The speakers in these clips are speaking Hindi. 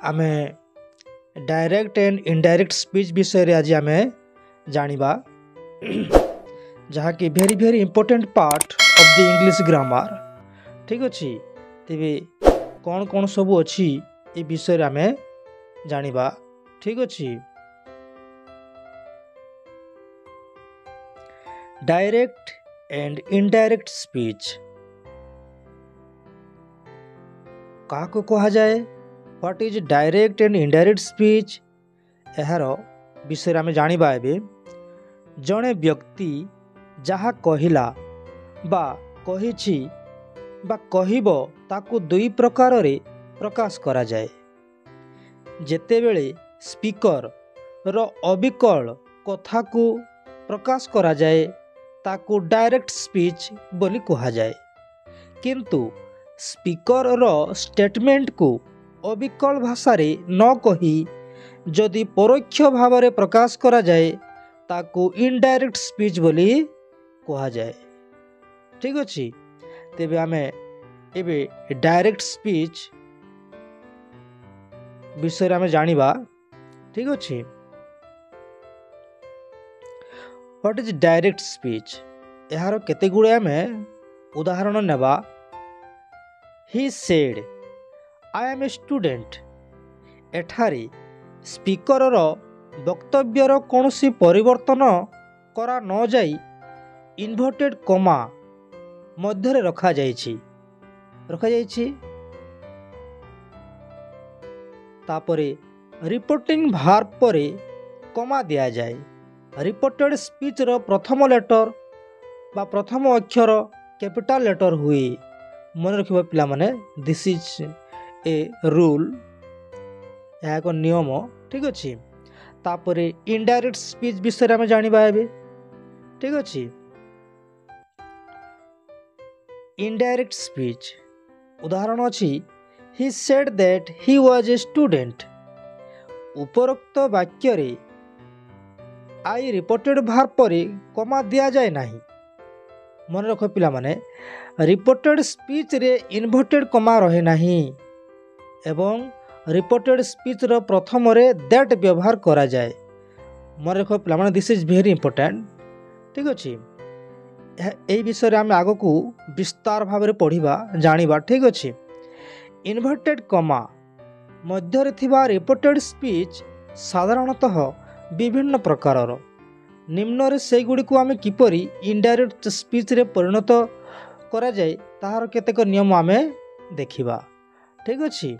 आमे डायरेक्ट एंड इनडायरेक्ट स्पीच विषय रे आज आमे जानिबा जहाँ कि very very important part of the English grammar. ठीक अच्छे तेरे कौन कौन सब अच्छी ये विषय रे आमे जानिबा। ठीक अच्छे डायरेक्ट एंड इनडायरेक्ट स्पीच क्या कहा जाए, what is direct and indirect speech यार विषय आम जानिबा। एबे जड़े व्यक्ति जहाँ कहला बा कहिछि बा कहिबो ताकू दुई प्रकार रे प्रकाश करा जाए। जेतेबेले स्पीकर रो अविकल कथा को प्रकाश करा जाए ताकू डायरेक्ट स्पीच बोली कहा जाए, किंतु स्पीकर रो स्टेटमेंट को अविकल भाषा रे न कही जदि परोक्ष भाव रे प्रकाश करा जाए ताकू इनडायरेक्ट स्पीच बोली कहा जाए। ठीक अच्छे तेबे आमे एबे डायरेक्ट स्पीच विषय आमे जानिबा। ठीक अच्छे व्हाट इज डायरेक्ट स्पीच यार केते गुड़े आमे उदाहरण नेबा। He said I am a student एठारे स्पीकर रो वक्तव्यर कौनसी परिवर्तन करा न जाई इन्वर्टेड कमा मध्य रखा जाइछि तापरे रिपोर्टिंग भार्ब परे कमा दिया जाए। रिपोर्टेड स्पीच रो प्रथम लेटर बा प्रथम अक्षर कैपिटल लेटर हुए मन रखिबा पिला माने। दिस इज ए रूल यह एक नियम। ठीक अच्छे तापरे इनडायरेक्ट स्पीच विषय में जानिबा एबे। ठीक अच्छे इनडायरेक्ट स्पीच उदाहरण अछि he said that he was a student. उपरोक्त वाक्य रे आई रिपोर्टेड भार्ब परे कमा दिया जाए नहीं। मन रख पिला माने रिपोर्टेड स्पीच रे इन्वर्टेड कमा रहे नहीं एवं रिपोर्टेड स्पीच रो प्रथम रे दैट व्यवहार करा जाए। मन रख पिला माने दिस इज वेरी इंपोर्टेंट। ठीक अच्छे यही विषय आम आग को विस्तार भाव में पढ़ा जानिबा। ठीक अच्छे इन्वर्टेड कमा मध्य थिबा रिपोर्टेड स्पीच साधारणतः विभिन्न प्रकारर निम्न रे से गुडी को आमे किपरि इनडायरेक्ट स्पीच रे परिणत करा जाए ताहार केतेक नियम आमे देखिबा। ठीक अच्छे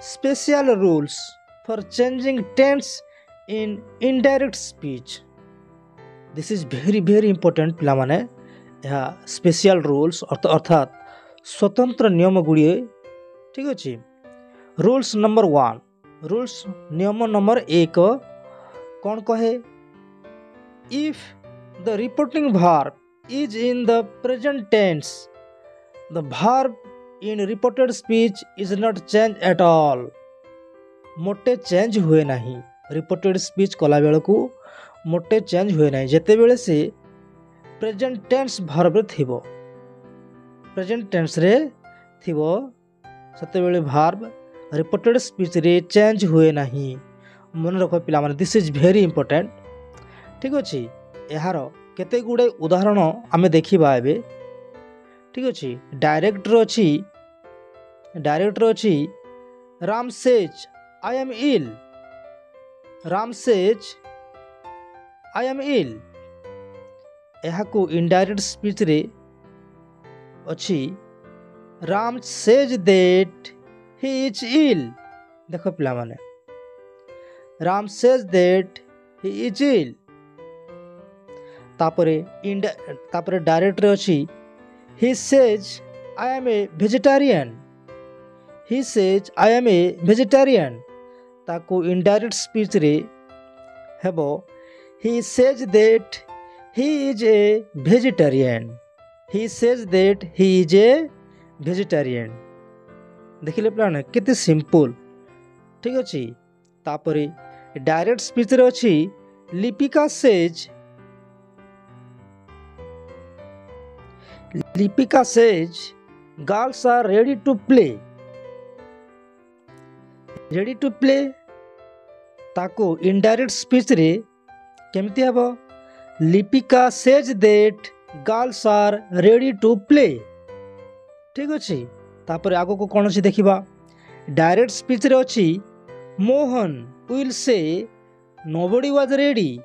special rules for changing tense in indirect speech this is very very important पिला माने। यह स्पेशल रूल्स अर्थात स्वतंत्र नियम गुड़िए। ठीक अच्छे रूल्स नंबर 1 रूल्स नियम नंबर 1 कौन कहे, if the reporting verb is in the present tense the verb in reported speech is not change at all. मोटे चेंज हुए नहीं रिपोर्टेड स्पीच कला बेल को मोटे चेंज हुए नहीं जेते बेले से प्रेजेंट टेंस भार्ब रे थिबो। प्रेजेंट टेंस रे थिबो सते बेले भार्ब रिपोर्टेड स्पीच रे चेंज हुए नहीं। मन रख पिला माने दिस इज वेरी इंपोर्टेंट। ठीक अच्छे यार केते गुड़े उदाहरण आमे देखिबा एबे। ठीक अच्छे डायरेक्टर अच्छी Ram says I am ill. Ram says I am ill यह को इनडायरेक्ट स्पीच रे अच्छी Ram says that he is ill. देख पिला माने Ram says that he is ill तापरे डायरेक्टर अच्छी he says I am a vegetarian. He says I am a vegetarian ताकू इनडायरेक्ट स्पीच रे हेबो he says that he is a vegetarian. He says that he is a vegetarian. देखिले प्लान केते सिंपल। ठीक अच्छे तापरे डायरेक्ट स्पीच रे अच्छी Lipika says girls are ready to play. Ready to play ताको इनडायरेक्ट स्पीच रे केमती हबो Lipika says that girls are ready to play. ठीक अछि तापर आगो को कौन सी देखिबा डायरेक्ट स्पीच रे अछि Mohan will say nobody was ready.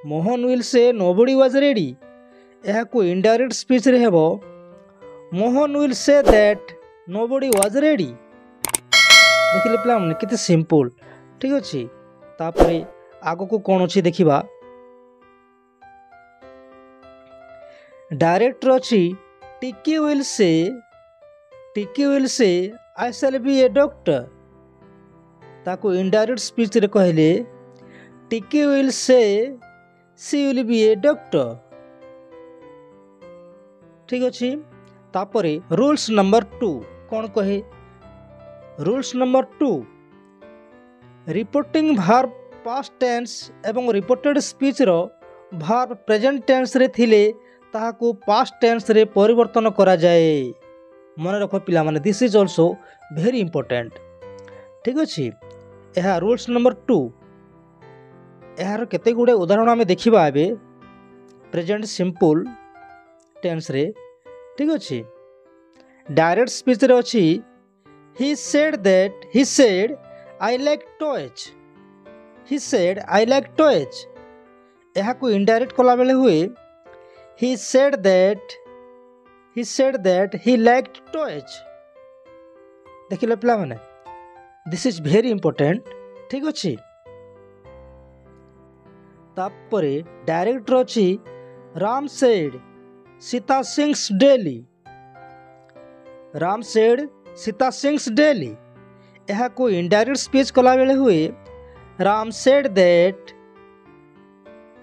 Mohan will say nobody was ready यह को इनडायरेक्ट स्पीच रे हेबो Mohan will say that nobody was ready. देखिले पिला मन केते सिंपल। ठीक अछि तापरे आगो को कौन अछि देखिबा डायरेक्टर अछि Tiki will say I shall be a doctor ताको इनडायरेक्ट स्पीच रे कहले Tiki will say she will be a doctor. ठीक अछि तापरे रूल्स नंबर 2 कौन कहे rules number 2 reporting verb past tense एवं रिपोर्टेड स्पीच रो भार्ब प्रेजेंट टेंस रे थिले ताहाको पास्ट टेंस रे परिवर्तन करा जाए। मन रखो पिला माने this is also very important. ठीक अछि यह रूल्स नंबर 2 यार केते गुडे उदाहरण आमे देखिबा एबे प्रेजेंट सिंपल टेंस रे। ठीक अछि डायरेक्ट स्पीच रे अछि he said I like toys. He said I like toys यह को इनडायरेक्ट कला बेले हुए he said that he liked toys। देखिले पिला माने दिस इज वेरी इंपोर्टेंट। ठीक अछि तापरे डायरेक्टर अछि Ram said Sita sings daily. Ram said Sita sings daily यह को इनडायरेक्ट स्पीच कला बेले हुए Ram said that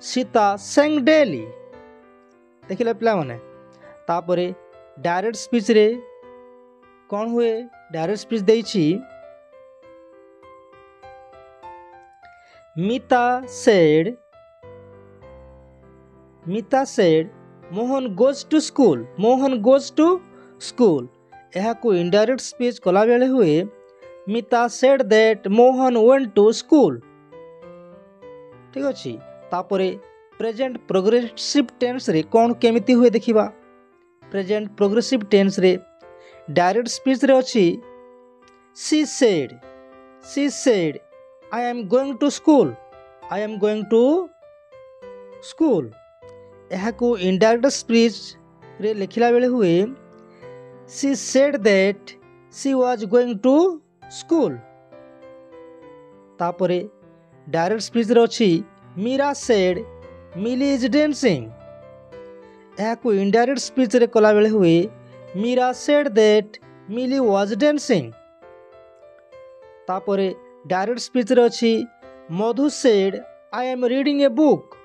Sita sang daily. देखिले पिला माने तापरे डायरेक्ट स्पीच रे कौन हुए डायरेक्ट स्पीच देइछि Mita said Mohan goes to school यह को इनडायरेक्ट स्पीच कला बेले हुए Mita said that Mohan went to school. ठीक अछि तापरे प्रेजेंट प्रोग्रेसिव टेंस रे कौन केमिति हुए देखिबा प्रेजेंट प्रोग्रेसिव टेंस रे डायरेक्ट स्पीच रे अछि she said I am going to school यह को इनडायरेक्ट स्पीच रे लिखिला बेले हुए she said that she was going to school. तापरे डायरेक्ट स्पीच रे अछि Meera said Mili is dancing यह को इनडायरेक्ट स्पीच रे कला बेले हुए Meera said that Mili was dancing. तापरे डायरेक्ट स्पीच रे अछि Madhu said I am reading a book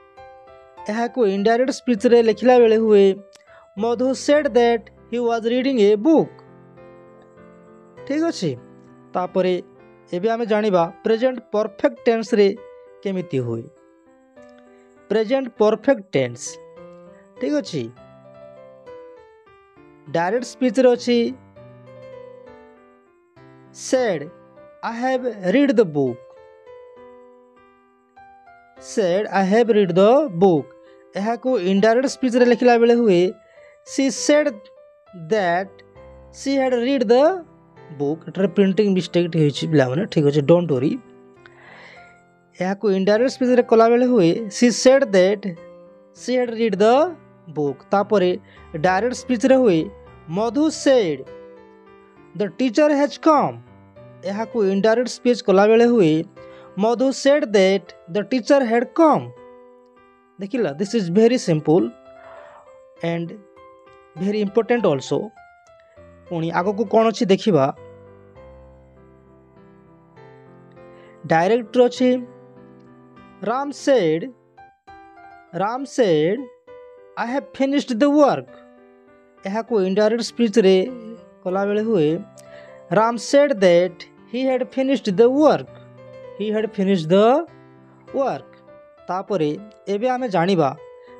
यह को इनडायरेक्ट स्पीच रे लिखिला बेले हुए Madhu said that he was reading a book. ठीक अछि तापरे एबे आमे जानिबा प्रेजेंट परफेक्ट टेंस रे केमिति होय प्रेजेंट परफेक्ट टेंस। ठीक अछि डायरेक्ट स्पीच रे अछि said I have read the book यह को इनडायरेक्ट स्पीच रे लिखिला बेले हुए she said that she had read the book एटर प्रिंटिंग मिस्टेक होइछि पिला माने। ठीक अछि डोंट वरी यह को इनडायरेक्ट स्पीच रे कला बेले हुए she said that she had read the book. तापरे डायरेक्ट स्पीच रे हुए Madhu said the teacher has come यह को इनडायरेक्ट स्पीच कला बेले हुए Madhu said that the teacher had come. देखिला this is very simple and very important also. पुणी आगो को कौन अछि देखिबा डायरेक्टर अछि Ram said I have finished the work यह को इनडायरेक्ट स्पीच रे कला बेले हुए Ram said that he had finished the work. तापरे एबे आमे जानिबा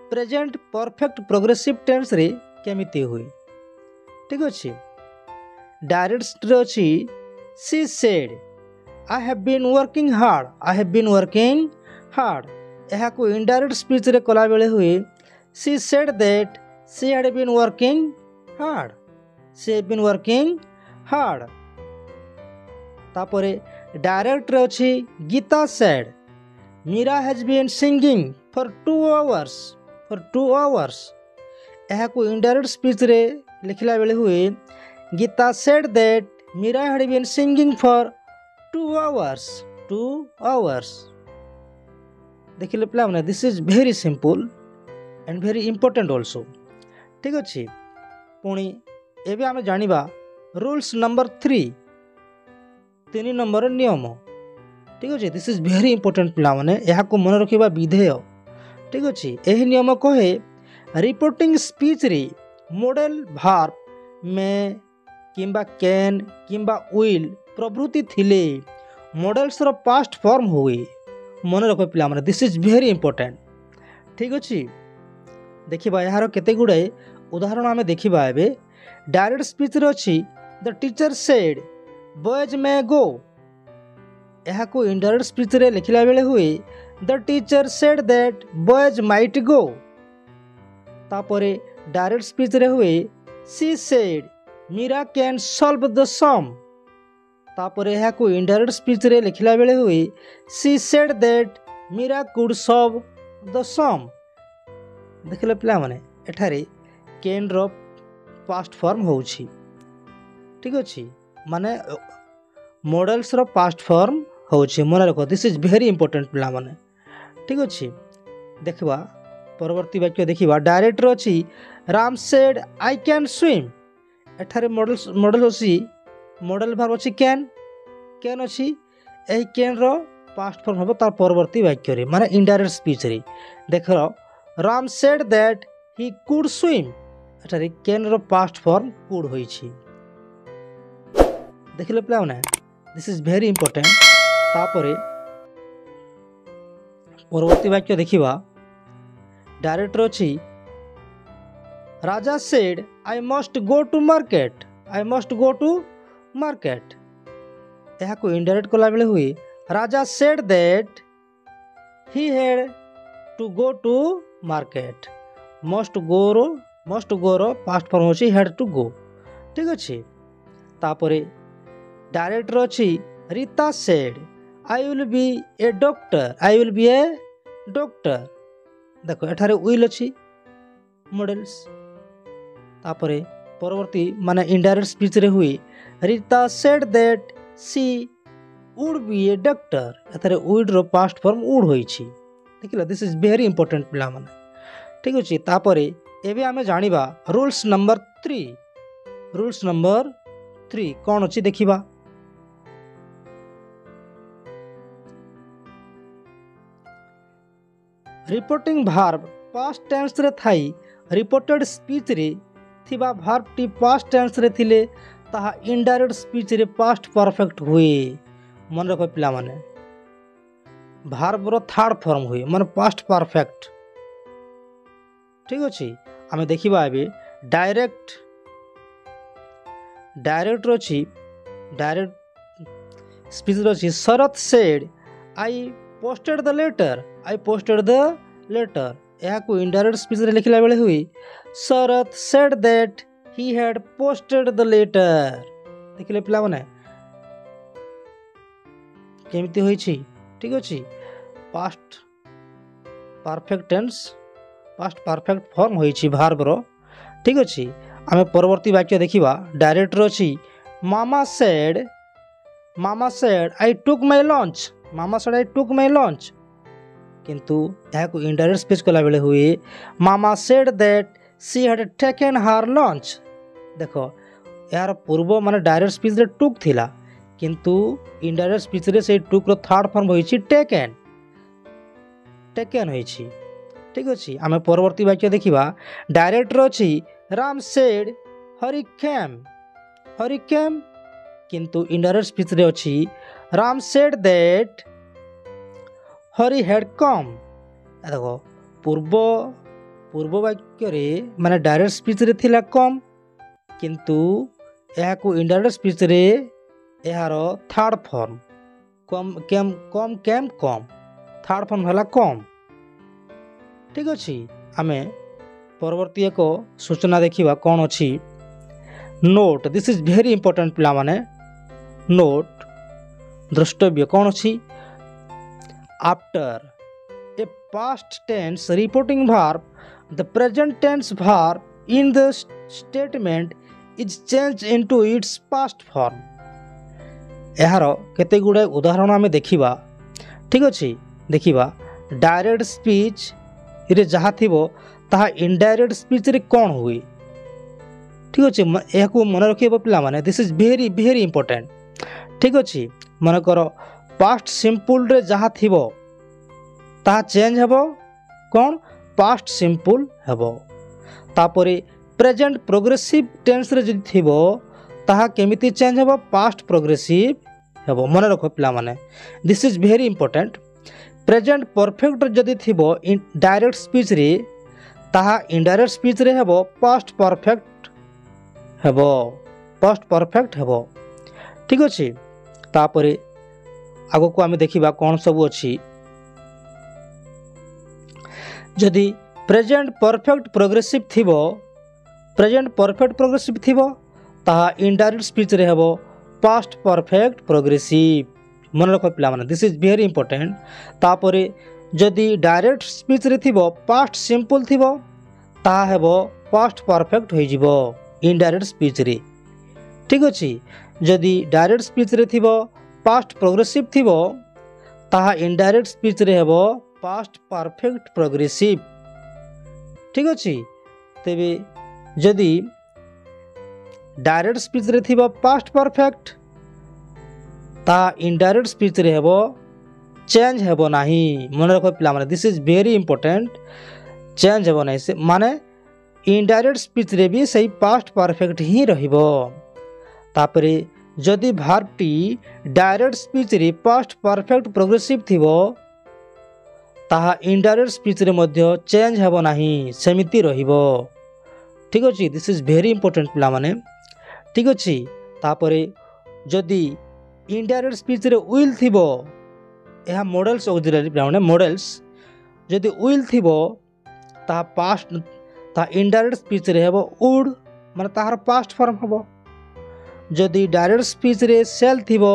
प्रेजेंट परफेक्ट प्रोग्रेसिव टेंस रे केमिति हुए। ठीक अछि डायरेक्ट रे अछि she said I have been working hard, I have been working hard यह को इनडायरेक्ट स्पीच रे कला बेले हुए she said that she had been working hard, she have been working hard. तापरे डायरेक्ट रे अछि Gita said Mira has been singing for 2 hours, for 2 hours यह को इनडायरेक्ट स्पीच रे लिखला बेले हुए Gita said that Mira had been singing for 2 hours, 2 hours. देखिले पिला माने this is very simple and very important also. ठीक अछि पुणी एबे आमे जानिबा रूल्स नंबर 3, 3 नंबर नियम। ठीक अछि दिस इज वेरी इंपोर्टेंट पिला माने यहा को मन रखिबा विधेय। ठीक अछि एही नियम कहे रिपोर्टिंग स्पीच रे मॉडल वर्ब में किंबा कैन किंबा विल प्रभृति थिले मॉडल्स रो पास्ट फॉर्म हुए। मन रख पिला माने दिस इज वेरी इंपोर्टेंट। ठीक अछि देखिबा यार केते गुडे उदाहरण आमे देखिबा एबे डायरेक्ट स्पीच रे अछि the teacher said boys may go यहा को इनडायरेक्ट स्पीच रे लिखला बेले हुए the teacher said that boys might go. तापरे डायरेक्ट स्पीच रे हुए she said Meera can solve the sum. तापरे यहा को इनडायरेक्ट स्पीच रे लिखला बेले हुए she said that Meera could solve the sum. देखले पिला माने एठारे कैन रो पास्ट फॉर्म होउछि। ठीक अछि माने मॉडल्स रो पास्ट फॉर्म होउछि मन रखो दिस इज वेरी इंपोर्टेंट पिला माने। ठीक अछि देखबा परवर्ती वाक्य देखिबा डायरेक्ट रो अछि Ram said I can swim एठारे मॉडल अछि मॉडल वर्ब अछि कैन, कैन अछि एही कैन रो पास्ट फॉर्म होबो तार परवर्ती वाक्य रे माने इनडायरेक्ट स्पीच रे देखो Ram said that he could swim एठारे कैन रो पास्ट फॉर्म कुड होई छी। देखले प्ला ना दिस इज वेरी इंपोर्टेंट। तापरे परवर्ती वाक्य देखिबा डायरेक्ट रो अछि Raja said I must go to market, I must go to market यहा को इनडायरेक्ट कला बेले हुए Raja said that he had to go to market must go रो पास्ट फॉर्म होछि हैड टू गो। ठीक अछि तापरे डायरेक्ट रो अछि Rita said I will be a doctor, I will be a doctor देखो एठारे विल अछि मॉडल्स। तापरे परवर्ती माने इनडायरेक्ट स्पीच रे हुई Rita said that she would be a doctor एथरे वुड रो पास्ट फॉर्म वुड होई छी। देखिला दिस इज वेरी इंपोर्टेंट पिला माने। ठीक अछि तापरे एबे आमे जानिबा रूल्स नंबर 3, रूल्स नंबर 3 कोन अछि देखिबा। रिपोर्टिंग वर्ब पास्ट टेंस रे थाई रिपोर्टेड स्पीच रे थिबा वर्ब टी पास्ट टेंस रे थिले ताहा इनडायरेक्ट स्पीच रे पास्ट परफेक्ट हुए। मन रखो पिला माने वर्ब रो थर्ड फॉर्म हुए माने पास्ट परफेक्ट। ठीक अछि आमे देखिबा एबे डायरेक्ट रो अछि डायरेक्ट स्पीच रो अछि Sharat said I posted the letter, I posted the letter यहा को इनडायरेक्ट स्पीच रे लिखला बेले हुई Sharat said that he had posted the letter. देखले पिला माने केमिति होई छी। ठीक अछि past perfect tense past perfect form होई छी वर्ब रो। ठीक अछि आमे परवर्ती वाक्य देखिबा डायरेक्ट रो अछि Mama said I took my lunch, Mama said I took my lunch किंतु यहा को इनडायरेक्ट स्पीच कला बेले हुए Mama said that she had taken her lunch. देखो यार पूर्व माने डायरेक्ट स्पीच रे टुक थिला किंतु इनडायरेक्ट स्पीच रे से टुक रो थर्ड फॉर्म होई छी टेकन, टेकन होई छी। ठीक अछि आमे परवर्ती वाक्य देखिबा डायरेक्ट रो अछि राम सेड हरि केम किंतु इनडायरेक्ट स्पीच रे अछि Ram said that Hari had come. देखो पूर्व वाक्य रे माने डायरेक्ट स्पीच रे थिला कम किंतु यहा को इनडायरेक्ट स्पीच रे यार थर्ड फॉर्म कम केम कम केम कम थर्ड फॉर्म है कम। ठीक अच्छे आमे परवर्ती एक सूचना देखा कौन अच्छी note this is very important पिला माने नोट द्रष्टव्य कौन अच्छी after a past tense reporting verb the present tense verb in the statement is changed into its past form। यार केते गुड़े उदाहरण आम देखा ठीक अच्छे देखा डायरेक्ट स्पीच रे जहाँ थी ताहा इनडायरेक्ट स्पीच रे कौन हुए। ठीक अच्छे यह मन रखिए पिला माने this is very very important. ठीक अच्छे मन कर पास्ट सिंपल रे जहाँ थी ताहा चेंज हेबो कौन पास्ट सिंपल हेबो। तापरे प्रेजेंट प्रोग्रेसिव टेंस रे जदि थिबो ताहा केमिति चेंज हेबो पास्ट प्रोग्रेसिव हेबो। मन रखो पिला माने this is very important. Present perfect जदि थिबो इन डायरेक्ट स्पीच रे ताहा इनडायरेक्ट स्पीच रे हेबो पास्ट परफेक्ट हेबो पास्ट परफेक्ट हेबो। ठीक अछि तापरे आगो को आमे देखिबा कोन सब अछि जदि प्रेजेंट परफेक्ट प्रोग्रेसिव थिबो प्रेजेंट परफेक्ट प्रोग्रेसिव थिबो ताहा इनडायरेक्ट स्पीच रे हेबो पास्ट परफेक्ट प्रोग्रेसिव। मन रखो पिला माने दिस इज वेरी इंपोर्टेंट। तापरे जदि डायरेक्ट स्पीच रे थिबो पास्ट सिंपल थिबो ताहा हेबो पास्ट परफेक्ट होई जिवो इनडायरेक्ट स्पीच रे। ठीक अछि जदि डायरेक्ट स्पीच रे थिबो पास्ट प्रोग्रेसिव थिबो ताहा इनडायरेक्ट स्पीच रे हेबो पास्ट परफेक्ट प्रोग्रेसिव। ठीक अच्छे तेबे जदि डायरेक्ट स्पीच रे थिबा पास्ट परफेक्ट ता इनडायरेक्ट स्पीच रे हेबो चेंज हेबो नाही। मन रखो पिला माने this is very important change हेबो नाही से माने इनडायरेक्ट स्पीच रे भी सही पास्ट परफेक्ट ही रहिबो। तापरे जदि वर्ब टी डायरेक्ट स्पीच रे पास्ट परफेक्ट प्रोग्रेसिव थिबो ताहा इनडायरेक्ट स्पीच रे मध्य चेंज हेबो नाही सेमिति रहिबो। ठीक अछि दिस इज वेरी इंपोर्टेंट पिला माने। ठीक अछि तापरे जदि इनडायरेक्ट स्पीच रे विल थिबो यह मॉडल्स ऑक्सिलरी पिला माने मॉडल्स जदि विल थिबो ता पास्ट ता इनडायरेक्ट स्पीच रे हेबो वुड माने ताहार पास्ट फॉर्म हेबो। जदि डायरेक्ट स्पीच रे सेल थिबो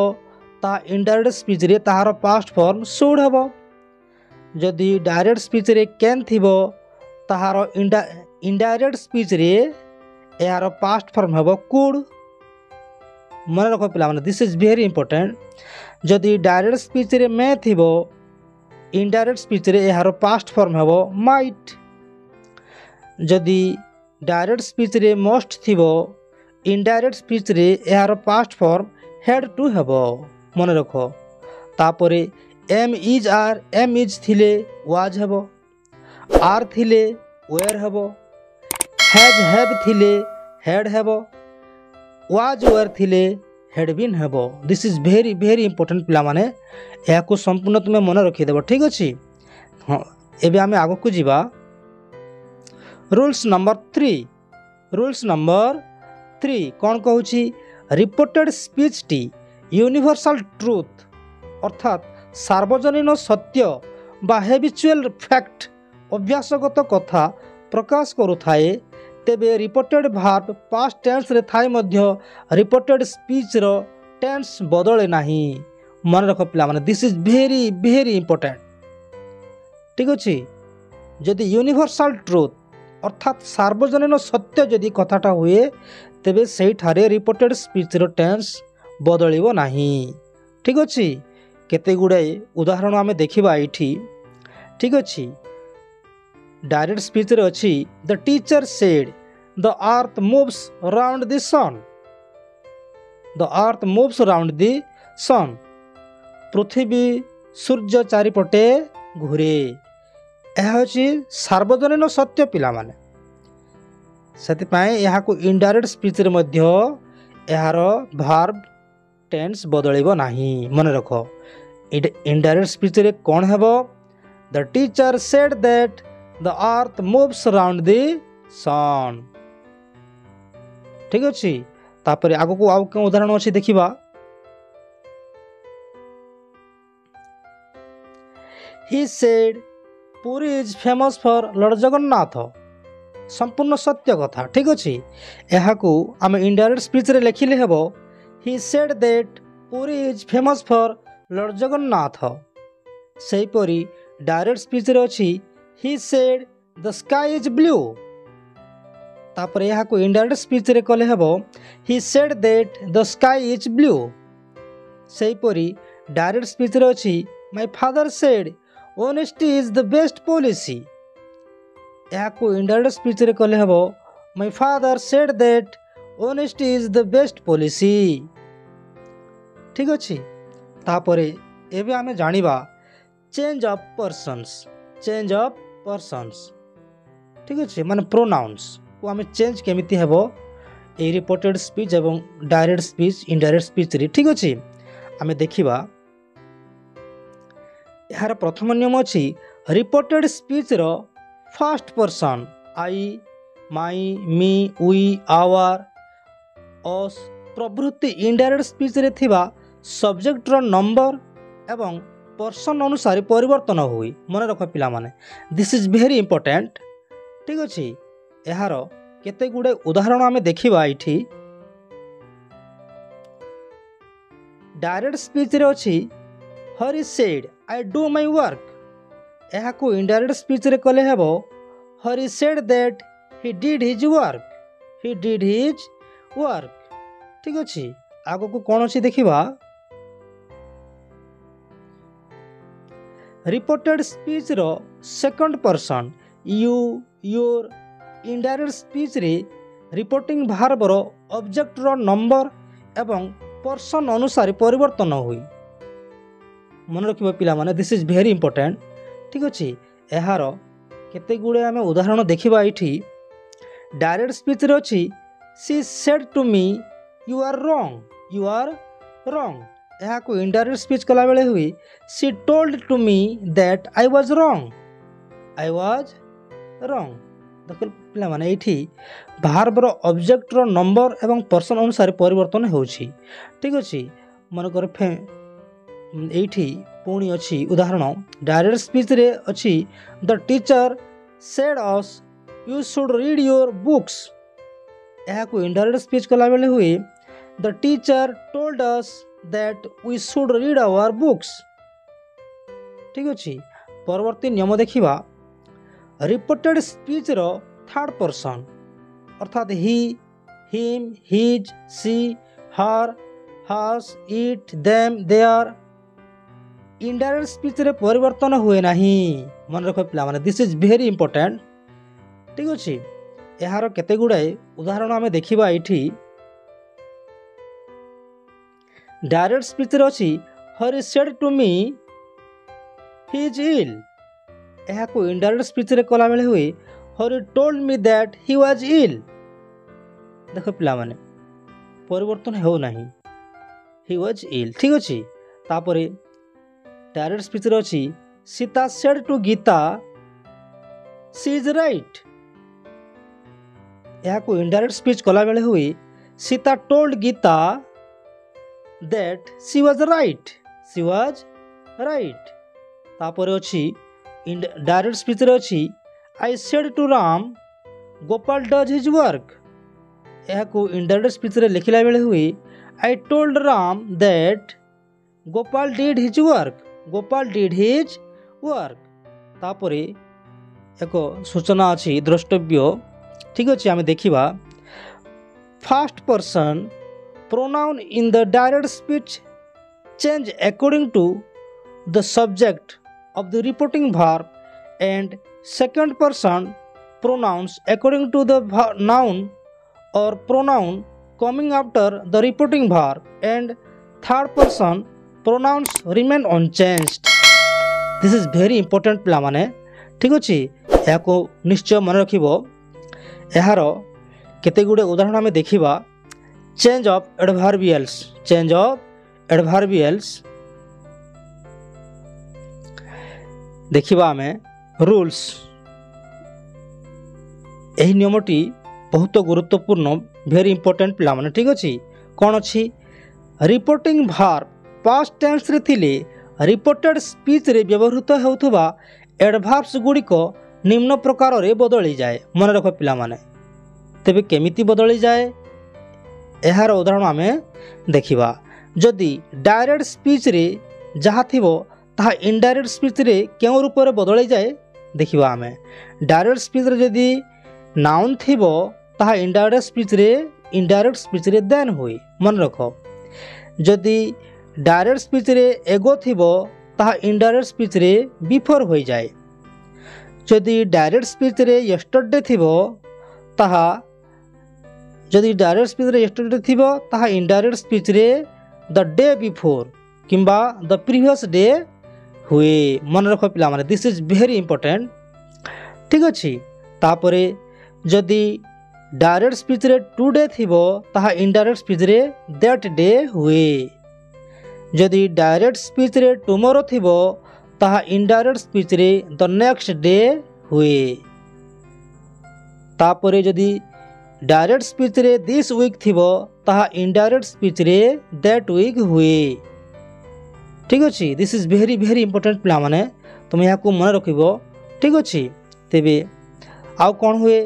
ता इनडायरेक्ट स्पीच रे ताहार पास्ट फॉर्म शुड हेबो। जदि डायरेक्ट स्पीच रे कैन थिबो ताहार इनडायरेक्ट स्पीच रे यार पास्ट फॉर्म हेबो कुड। मन रखो पिला माने दिस इज वेरी इंपोर्टेंट। जदि डायरेक्ट स्पीच रे मे थिबो इनडायरेक्ट स्पीच रे यार पास्ट फॉर्म हेबो माइट। जदि डायरेक्ट स्पीच रे मस्ट थिबो इनडायरेक्ट स्पीच रे यार पास्ट फॉर्म हेड टू हेबो। मन रखो तापरे am is are am is थिले वाज हेबो आर थिले वेयर हेबो हैज हैव थिले हेड हेबो वाज वेयर थिले हेड बीन हेबो। This is very very important पिला माने या को संपूर्ण तुमे मन रखि देबो। ठीक अछि हां एबे आमे आगो को जिबा रूल्स नंबर 3 कोन कहूची रिपोर्टेड स्पीच टी यूनिवर्सल ट्रुथ अर्थात सार्वजनीन सत्य बा हैबिचुअल फैक्ट अभ्यासगत कथा प्रकाश करुथाए तेबे रिपोर्टेड भार्ब पास्ट टेंस रे थाई मध्य रिपोर्टेड स्पीच रो टेंस बदले नाही। मन रख पिला माने this is very very important. ठीक अछि जदि यूनिवर्सल ट्रुथ अर्थात सार्वजनीन सत्य जदि कथाटा हुए तेबे सेही ठारे रिपोर्टेड स्पीच रो टेंस बदलिबो नाही। ठीक अछि केते गुड़ाए उदाहरण आमे देखिबा एठी। ठीक अछि डायरेक्ट स्पीच रे अछि the teacher said the earth moves around the sun the earth moves around the sun पृथ्वी सूर्य चारिपटे घुरे। यह अछि सार्वजनीन सत्य पिला माने सेति पाए यहा को इनडायरेक्ट स्पीच रे मध्य यार वर्ब टेंस बदलिबो नाही। मन रखो इनडायरेक्ट स्पीच रे कोन हेबो the teacher said that the earth moves around the sun. ठीक अछि तापरे आगो को आउ के उदाहरण अछि देखिबा he said Puri is famous for lord Jagannath. संपूर्ण सत्य कथा ठीक अच्छे। यहाँ आम इनडायरेक्ट स्पीच रे लिखिले हेबो he said that Puri is famous for lord Jagannath. सेहीपरि डायरेक्ट स्पीच रे अछि he said the sky is blue. तापर यहाँ इनडायरेक्ट स्पीच रे कले हेबो he said that the sky is blue. सेहीपरि डायरेक्ट स्पीच रे अछि my father said honesty is the best policy. यहाँ इनडायरेक्ट स्पीच रे कले हेबो my father said that honesty is the best policy. ठीक अच्छे। तापरे एबे आमे जानिबा change of persons. Change of persons ठीक अच्छे माने प्रोनाउंस को आमे चेंज केमिति हेबो ए रिपोर्टेड स्पीच एवं डायरेक्ट स्पीच इनडायरेक्ट स्पीच रे। ठीक अच्छे। आमे देखिबा यार प्रथम नियम अछि रिपोर्टेड स्पीच रो first person I my me we our us प्रभृति इनडायरेक्ट स्पीच रे थिबा सब्जेक्ट रो नंबर एवं पर्सन अनुसार परिवर्तन हुई। मन रख पिला माने दिस इज वेरी इंपोर्टेंट। ठीक अच्छे। यार केते गुडे उदाहरण आमे देखिबा इठी। डायरेक्ट स्पीच रे अछि Hari said I do my work. यहाँ को इनडायरेक्ट स्पीच रे कले हेबो Hari said that he did his work. He did his work. ठीक अच्छे। आगो को कौन अच्छी देखिबा रिपोर्टेड स्पीच रो second person you your indirect speech रे रिपोर्टिंग भार्ब रो ऑब्जेक्ट रो नंबर एवं पर्सन अनुसार परिवर्तन हुई। मन रखिबा पिला माने दिस इज वेरी इंपोर्टेंट। ठीक अच्छे। यार केते गुड़े आमे उदाहरण देखिबा इठी। डायरेक्ट स्पीच रे अछि she said to me you are wrong. You are wrong. यहाँ को इनडायरेक्ट स्पीच कला बेले हुई she told to me that I was wrong. I was wrong. देखो पिला माने इठी भार्ब रो ऑब्जेक्ट रो नंबर एवं पर्सन अनुसार परिवर्तन होउछि। ठीक अछि। मन कर एठी पुणी अच्छी उदाहरण डायरेक्ट स्पीच रे अच्छी the teacher said us you should read your books. यहाँ को इनडायरेक्ट स्पीच कला बेले हुए the teacher told us that we should read our books. ठीक अच्छे। परवर्ती नियम देखिबा रिपोर्टेड स्पीच रो थर्ड पर्सन अर्थात he him his she her hers it them their indirect speech रे परिवर्तन हुए नहीं। मन रख पिला माने दिस इज वेरी इंपोर्टेंट। ठीक अच्छे। यार केते गुड़ाए उदाहरण आमे देखिबा इठी। डायरेक्ट स्पीच रे अछि Hari said to me he is ill. यहाँ को इनडायरेक्ट स्पीच रे कला बेले हुए Hari told me that he was ill. देखो पिला माने परिवर्तन हो नहीं ही वाज इल। ठीक अच्छे। तापरे डायरेक्ट स्पीच रे अछि Sita said to Gita she is right. यहाँ को इनडायरेक्ट स्पीच कला बेले हुई Sita told Gita that she was right. She was right. तापर अछि डायरेक्ट स्पीच रे अछि I said to Ram Gopal does his work. यहाँ को इनडायरेक्ट स्पीच रे लिखिला बेले हुई I told Ram that Gopal did his work. Gopal did his work. तापरे एक सूचना अच्छी द्रष्टव्य। ठीक अच्छे। आमे देखिबा first person pronoun in the direct speech change according to the subject of the reporting verb and second person pronouns according to the noun और pronoun coming after the reporting verb and third person pronouns remain unchanged. This is very important पिला माने। ठीक अच्छे। या को निश्चय मन रखिबो। यार केते गुडे उदाहरण आमे देखिबा change of adverbials. Change of adverbials देखिबा आमे रूल्स। एही नियमटी बहुत गुरुत्वपूर्ण वेरी इंपोर्टेंट पिला माने। ठीक अच्छे। कौन अच्छी रिपोर्टिंग भार्ब पास्ट टेंस रे थिले रिपोर्टेड स्पीच रे व्यवहृत होउथबा एडभार्ब्स गुड़िक निम्न प्रकार रे बदली जाए। मन रख पिला माने तेबे केमिति बदली जाए यार उदाहरण आमे देखिबा। जदि डायरेक्ट स्पीच रे जहाँ थिबो ताहा इनडायरेक्ट स्पीच रे केउ रूप रे बदली जाए देखिबा आमे। डायरेक्ट स्पीच रे जदि नाउन थिबो ताहा इनडायरेक्ट स्पीच रे देन हुई। मन रख जदि डायरेक्ट स्पीच रे एगो थिबो ताहा इनडायरेक्ट स्पीच रे बिफोर हो जाए। जदि डायरेक्ट स्पीच रे यस्टरडे थिबो ताहा इनडायरेक्ट स्पीच रे द डे बिफोर किंबा द प्रीवियस डे हुए। मन रख पिला माने दिस इज वेरी इंपोर्टेंट। ठीक अच्छी तापरे जदि डायरेक्ट स्पीच रे टुडे थिबो ताहा इनडायरेक्ट स्पीच रे दैट डे हुए। जदि डायरेक्ट स्पीच रे टुमोरो थिबो ताहा इनडायरेक्ट स्पीच रे द नेक्स्ट डे हुए। तापरे जदि डायरेक्ट स्पीच रे दिस वीक थिबो ताहा इनडायरेक्ट स्पीच रे दैट वीक हुए। ठीक अच्छी this is very very important पिला माने तुम यहाँ मन रखिबो। ठीक अच्छी तेबे आउ कौन हुए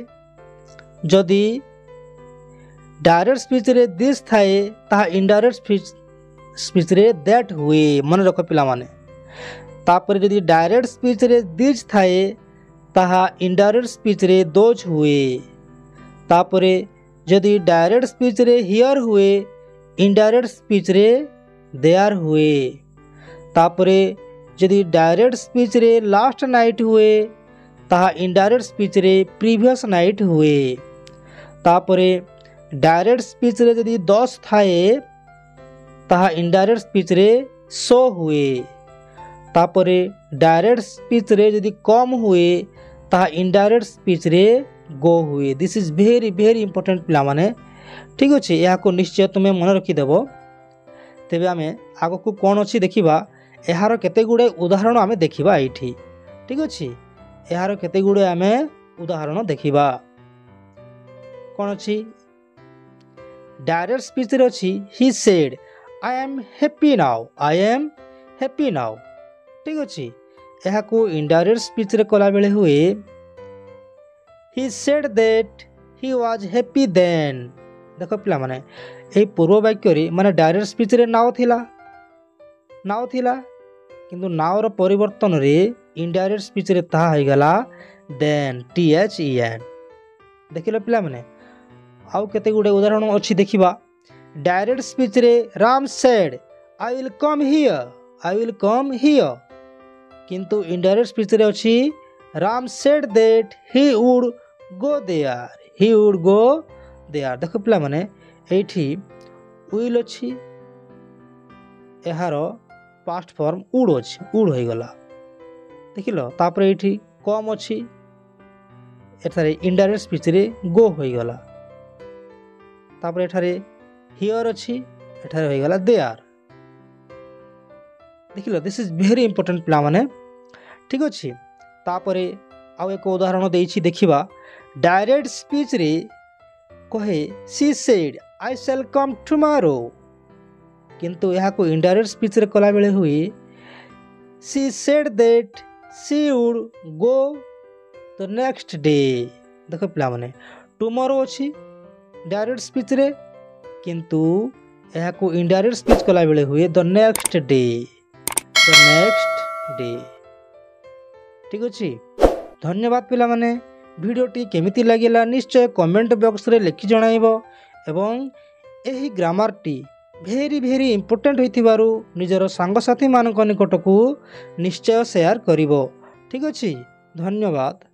जदि डायरेक्ट स्पीच रे दिस थाए ताहा इनडायरेक्ट स्पीच रे दैट हुए। मन रख पिला माने तापर जदि डायरेक्ट स्पीच रे दिस थाए ताहा इनडायरेक्ट स्पीच रे दोज हुए। तापरे जदि डायरेक्ट स्पीच रे हियर हुए इनडायरेक्ट स्पीच रे देयर हुए। तापरे जदि डायरेक्ट स्पीच रे लास्ट नाइट हुए ताहा इनडायरेक्ट स्पीच रे प्रीवियस नाइट हुए। तापरे डायरेक्ट स्पीच रे जदि 10 थाए ताहा इनडायरेक्ट स्पीच रे सो हुए। तापरे डायरेक्ट स्पीच रे जदि कम हुए ताहा इनडायरेक्ट स्पीच रे गो हुए। This is very very important पिला माने। ठीक अच्छे यहाँ को निश्चय तुम्हें मन रखिदेव। तेबे आमे आग को कौन अच्छी देखा यार केते गुड़े उदाहरण आमे देखिबा एठी। ठीक अच्छे यार केते गुड़े आमे उदाहरण देखिबा। कौन अच्छी डायरेक्ट स्पीच रे अच्छी ही said I am happy now. ठीक अच्छे यहाँ को इनडायरेक्ट स्पीच रे कला बेले हुए he said that he was happy then। देख पिला माने ए पूर्व वाक्य रे माने डायरेक्ट स्पीच रे नाउ थिला किंतु नाउ रो परिवर्तन रे इनडायरेक्ट स्पीच रे ता हो गला then THEN। देखिलो पिला माने आउ केते गुडे उदाहरण अछि देखिबा। डायरेक्ट स्पीच रे Ram said I will come here किंतु इनडायरेक्ट स्पीच रे अछि Ram said that he would go there। देख पिला माने एठी विल अछि एहार पास्ट फॉर्म उड हो गला। देखिलो तापर एठी कम अछि एठारे इनडायरेक्ट स्पीच रे गो हो गला। तापर एठारे हियर अछि एठारे हो गला देयर। देखिलो दिस इज वेरी इंपोर्टेंट पिला माने। ठीक अछि तापर आउ एक उदाहरण देइछि देखिबा। डायरेक्ट स्पीच रे कहे she said I shell come tomorrow किंतु यहाँ को इनडायरेक्ट स्पीच रे कला बेले हुई she said that she would go the next day. देख पिला माने टुमारो अछि डायरेक्ट स्पीच रे किंतु यहाँ को इनडायरेक्ट स्पीच कला बेले हुए द नेक्स्ट डे। ठीक अछि धन्यवाद पिला माने। भिडियोटी केमिति लागिला निश्चय कमेंट बॉक्स रे लिखि जणाइबो एवं एही ग्रामरटी भेरी भेरी इंपोर्टेंट होइथिबारु निजर सांगसाथी मानक निकटकू निश्चय शेयर करिवो। ठीक अछि धन्यवाद।